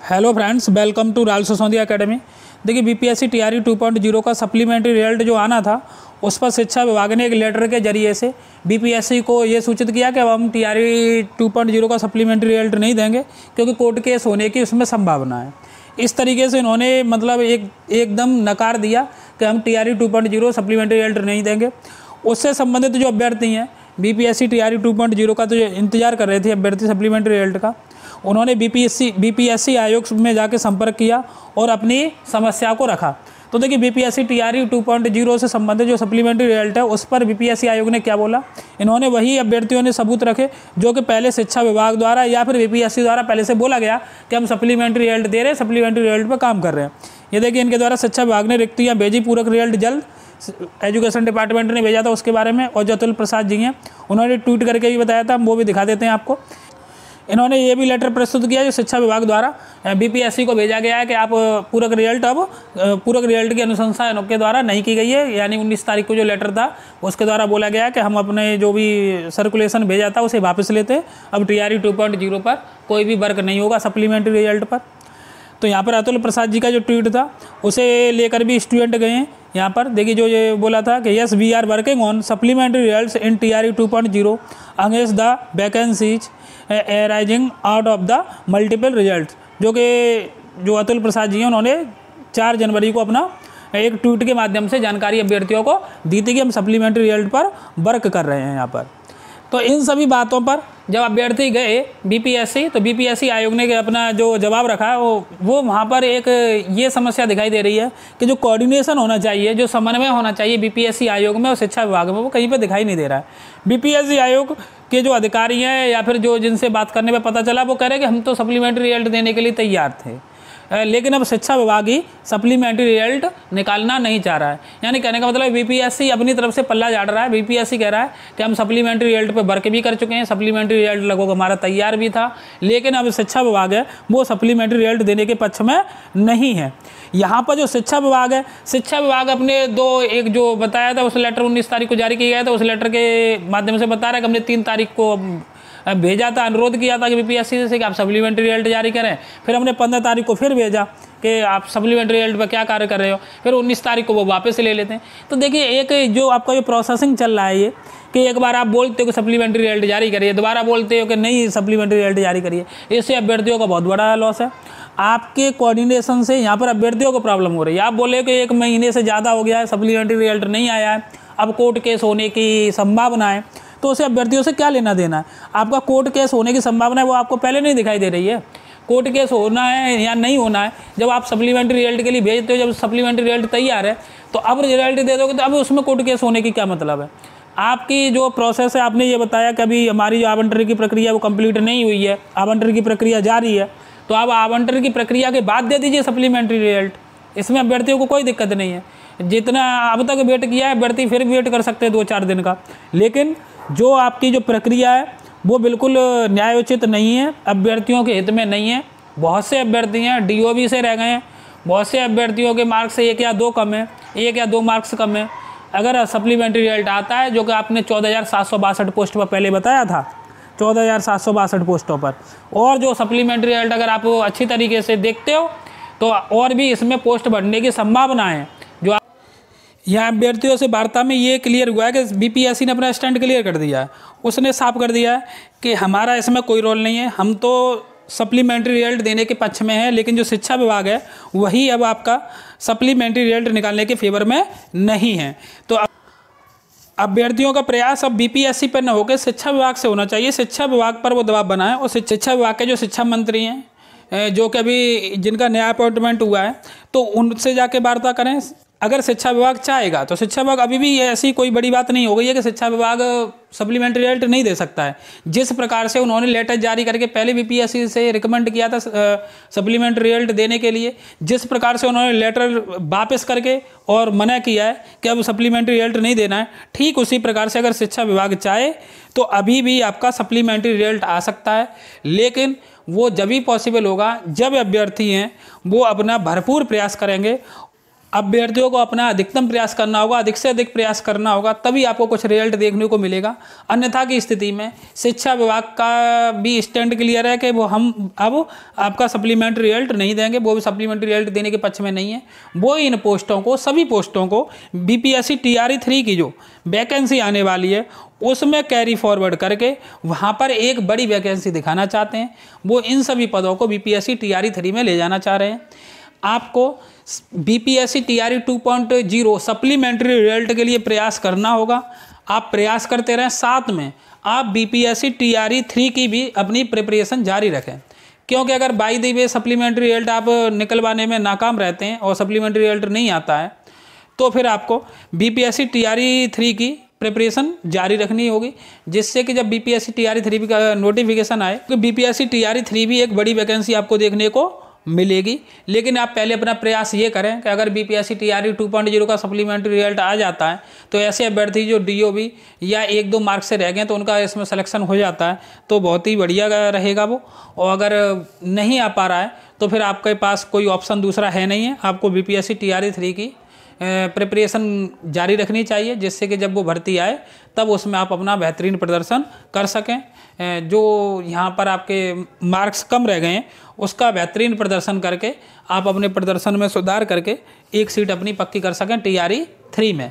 Hello friends, welcome to राल Sisodia academy. देखिए BPSC TRE 2.0 का सप्लीमेंट्री रिजल्ट जो आना था उस पर शिक्षा विभाग ने एक लेटर के जरिए से बीपीएससी को ये सूचित किया कि अब हम टीआरई 2.0 का सप्लीमेंट्री रिजल्ट नहीं देंगे क्योंकि कोर्ट केस होने की उसमें संभावना है। इस तरीके से इन्होंने मतलब एकदम नकार दिया कि हम टीआरई 2.0 सप्लीमेंट्री रिजल्ट नहीं देंगे। उससे संबंधित जो अभ्यर्थी हैं बीपीएससी टीआरई 2.0 का तो इंतजार कर रहे थे अभ्यर्थी सप्लीमेंट्री रिजल्ट का, उन्होंने बीपीएससी आयोग में जाके संपर्क किया और अपनी समस्या को रखा। तो देखिए बीपीएससी टीआरई 2.0 से संबंधित जो सप्लीमेंट्री रिजल्ट है उस पर बीपीएससी आयोग ने क्या बोला, इन्होंने वही अभ्यर्थियों ने सबूत रखे जो कि पहले शिक्षा विभाग द्वारा या फिर बीपीएससी द्वारा पहले से बोला गया कि हम सप्लीमेंट्री रिजल्ट दे रहे हैं, सप्लीमेंट्री रिजल्ट पर काम कर रहे हैं। ये देखिए इनके द्वारा शिक्षा विभाग ने रिक्तियाँ भेजी, पूरक रिजल्ट जल्द एजुकेशन डिपार्टमेंट ने भेजा था उसके बारे में, और जो अतुल प्रसाद जी हैं उन्होंने ट्वीट करके भी बताया था, वो भी दिखा देते हैं आपको। इन्होंने ये भी लेटर प्रस्तुत किया जो शिक्षा विभाग द्वारा बीपीएससी को भेजा गया है कि आप पूरक रिजल्ट की अनुशंसा के द्वारा नहीं की गई है। यानी 19 तारीख को जो लेटर था उसके द्वारा बोला गया कि हम अपने जो भी सर्कुलेशन भेजा था उसे वापस लेते हैं, अब टीआरई 2.0 पर कोई भी वर्क नहीं होगा सप्लीमेंट्री रिजल्ट पर। तो यहाँ पर अतुल प्रसाद जी का जो ट्वीट था उसे लेकर भी स्टूडेंट गए हैं। यहाँ पर देखिए जो ये बोला था कि yes we are working on supplementary results in TRE 2.0 against the vacancies arising out of the multiple results, जो अतुल प्रसाद जी हैं उन्होंने 4 जनवरी को अपना एक ट्वीट के माध्यम से जानकारी अभ्यर्थियों को दी थी कि हम सप्लीमेंट्री रिजल्ट पर वर्क कर रहे हैं यहाँ पर। तो इन सभी बातों पर जब अभ्यर्थी गए बीपीएससी तो बीपीएससी आयोग ने अपना जो जवाब रखा है वो वहाँ पर एक ये समस्या दिखाई दे रही है कि जो कोऑर्डिनेशन होना चाहिए, जो समन्वय होना चाहिए बीपीएससी आयोग में और शिक्षा विभाग में, वो कहीं पर दिखाई नहीं दे रहा है। बीपीएससी आयोग के जो अधिकारी हैं या फिर जो जिनसे बात करने पर पता चला वो कह रहे हैं कि हम तो सप्लीमेंट्री रिजल्ट देने के लिए तैयार थे, लेकिन अब शिक्षा विभाग ही सप्लीमेंट्री रिजल्ट निकालना नहीं चाह रहा है। यानी कहने का मतलब बीपीएससी अपनी तरफ से पल्ला झाड़ रहा है। बीपीएससी कह रहा है कि हम सप्लीमेंट्री रिजल्ट पे वर्क भी कर चुके हैं, सप्लीमेंट्री रिजल्ट लगभग हमारा तैयार भी था, लेकिन अब शिक्षा विभाग है वो सप्लीमेंट्री रिजल्ट देने के पक्ष में नहीं है। यहाँ पर जो शिक्षा विभाग है, शिक्षा विभाग अपने एक जो बताया था उस लेटर 19 तारीख को जारी किया गया था, उस लेटर के माध्यम से बता रहा है कि हमने 3 तारीख को भेजा था, अनुरोध किया था कि बीपीएससी से कि आप सप्लीमेंट्री रिजल्ट जारी करें। फिर हमने 15 तारीख को फिर भेजा कि आप सप्लीमेंट्री रिजल्ट पर क्या कार्य कर रहे हो, फिर 19 तारीख को वो वापस ले लेते हैं। तो देखिए एक जो आपका जो प्रोसेसिंग चल रहा है ये कि एक बार आप बोलते हो कि सप्लीमेंट्री रिजल्ट जारी करिए, दोबारा बोलते हो कि नहीं सप्लीमेंट्री रिजल्ट जारी करिए, इससे अभ्यर्थियों का बहुत बड़ा लॉस है। आपके कोऑर्डिनेशन से यहाँ पर अभ्यर्थियों को प्रॉब्लम हो रही है। आप बोले कि 1 महीने से ज़्यादा हो गया है, सप्लीमेंट्री रिजल्ट नहीं आया है, अब कोर्ट केस होने की संभावना है, तो उसे अभ्यर्थियों से क्या लेना देना है। आपका कोर्ट केस होने की संभावना है वो आपको पहले नहीं दिखाई दे रही है। कोर्ट केस होना है या नहीं होना है, जब आप सप्लीमेंट्री रिजल्ट के लिए भेजते हो, जब सप्लीमेंट्री रिजल्ट तैयार है तो अब रिजल्ट दे दोगे तो अब उसमें कोर्ट केस होने की क्या मतलब है। आपकी जो प्रोसेस है, आपने ये बताया कि अभी हमारी जो आवंटन की प्रक्रिया वो कंप्लीट नहीं हुई है, आवंटन की प्रक्रिया जारी है, तो आप आवंटन की प्रक्रिया के बाद दे दीजिए सप्लीमेंट्री रिजल्ट, इसमें अभ्यर्थियों को कोई दिक्कत नहीं है। जितना अब तक वेट किया है अभ्यर्थी फिर वेट कर सकते हैं 2-4 दिन का, लेकिन जो आपकी जो प्रक्रिया है वो बिल्कुल न्यायोचित नहीं है, अभ्यर्थियों के हित में नहीं है। बहुत से अभ्यर्थी हैं डीओबी से रह गए हैं, बहुत से अभ्यर्थियों के मार्क्स से 1 या 2 कम है, 1 या 2 मार्क्स कम है। अगर सप्लीमेंट्री रिजल्ट आता है जो कि आपने 14,762 पोस्ट पर पहले बताया था, 14,762 पोस्टों पर, और जो सप्लीमेंट्री रिजल्ट अगर आप अच्छी तरीके से देखते हो तो और भी इसमें पोस्ट बढ़ने की संभावना है। जो यहाँ अभ्यर्थियों से वार्ता में ये क्लियर हुआ है कि बीपीएससी ने अपना स्टैंड क्लियर कर दिया है, उसने साफ कर दिया है कि हमारा इसमें कोई रोल नहीं है, हम तो सप्लीमेंट्री रिजल्ट देने के पक्ष में है, लेकिन जो शिक्षा विभाग है वही अब आपका सप्लीमेंट्री रिजल्ट निकालने के फेवर में नहीं है। तो अभ्यर्थियों का प्रयास अब बीपीएससी पर न होकर शिक्षा विभाग से होना चाहिए, शिक्षा विभाग पर वो दबाव बनाए, और शिक्षा विभाग के जो शिक्षा मंत्री हैं जो कि अभी जिनका नया अपॉइंटमेंट हुआ है तो उनसे जाके वार्ता करें। अगर शिक्षा विभाग चाहेगा तो शिक्षा विभाग, अभी भी ऐसी कोई बड़ी बात नहीं हो गई है कि शिक्षा विभाग सप्लीमेंट्री रिजल्ट नहीं दे सकता है। जिस प्रकार से उन्होंने लेटर जारी करके पहले बीपीएससी से रिकमेंड किया था सप्लीमेंट्री रिजल्ट देने के लिए, जिस प्रकार से उन्होंने लेटर वापस करके और मना किया है कि अब सप्लीमेंट्री रिजल्ट नहीं देना है, ठीक उसी प्रकार से अगर शिक्षा विभाग चाहे तो अभी भी आपका सप्लीमेंट्री रिजल्ट आ सकता है, लेकिन वो जब भी पॉसिबल होगा जब अभ्यर्थी हैं वो अपना भरपूर प्रयास करेंगे अभ्यर्थियों को अपना अधिकतम प्रयास करना होगा, अधिक से अधिक प्रयास करना होगा, तभी आपको कुछ रिजल्ट देखने को मिलेगा। अन्यथा की स्थिति में शिक्षा विभाग का भी स्टैंड क्लियर है कि वो हम अब आपका सप्लीमेंट्री रिजल्ट नहीं देंगे, वो भी सप्लीमेंट्री रिजल्ट देने के पक्ष में नहीं है। वो इन पोस्टों को, सभी पोस्टों को बीपीएससी टीआरई 3 की जो वैकेंसी आने वाली है उसमें कैरी फॉरवर्ड करके वहाँ पर एक बड़ी वैकेंसी दिखाना चाहते हैं। वो इन सभी पदों को बीपीएससी टीआरई 3 में ले जाना चाह रहे हैं। आपको बीपीएससी टीआरई 2.0 सप्लीमेंट्री रिजल्ट के लिए प्रयास करना होगा। आप प्रयास करते रहें, साथ में आप बीपीएससी टीआरई 3 की भी अपनी प्रिपरेशन जारी रखें, क्योंकि अगर by the way supplementary result आप निकलवाने में नाकाम रहते हैं और सप्लीमेंट्री रिजल्ट नहीं आता है तो फिर आपको बीपीएससी टीआरई 3 की प्रिपरेशन जारी रखनी होगी, जिससे कि जब बीपीएससी टीआरई 3 का नोटिफिकेशन आए तो बीपीएससी टीआरई 3 भी एक बड़ी वैकेंसी आपको देखने को मिलेगी। लेकिन आप पहले अपना प्रयास ये करें कि अगर बीपीएससी टीआरई 2.0 का सप्लीमेंट्री रिजल्ट आ जाता है तो ऐसे अभ्यर्थी जो डीओबी या 1-2 मार्क्स से रह गए तो उनका इसमें सिलेक्शन हो जाता है तो बहुत ही बढ़िया रहेगा वो। और अगर नहीं आ पा रहा है तो फिर आपके पास कोई ऑप्शन दूसरा है नहीं है, आपको बीपीएससी टीआरई 3 की प्रिपरेशन जारी रखनी चाहिए, जिससे कि जब वो भर्ती आए तब उसमें आप अपना बेहतरीन प्रदर्शन कर सकें। जो यहाँ पर आपके मार्क्स कम रह गए हैं उसका बेहतरीन प्रदर्शन करके आप अपने प्रदर्शन में सुधार करके एक सीट अपनी पक्की कर सकें टीआरई 3 में।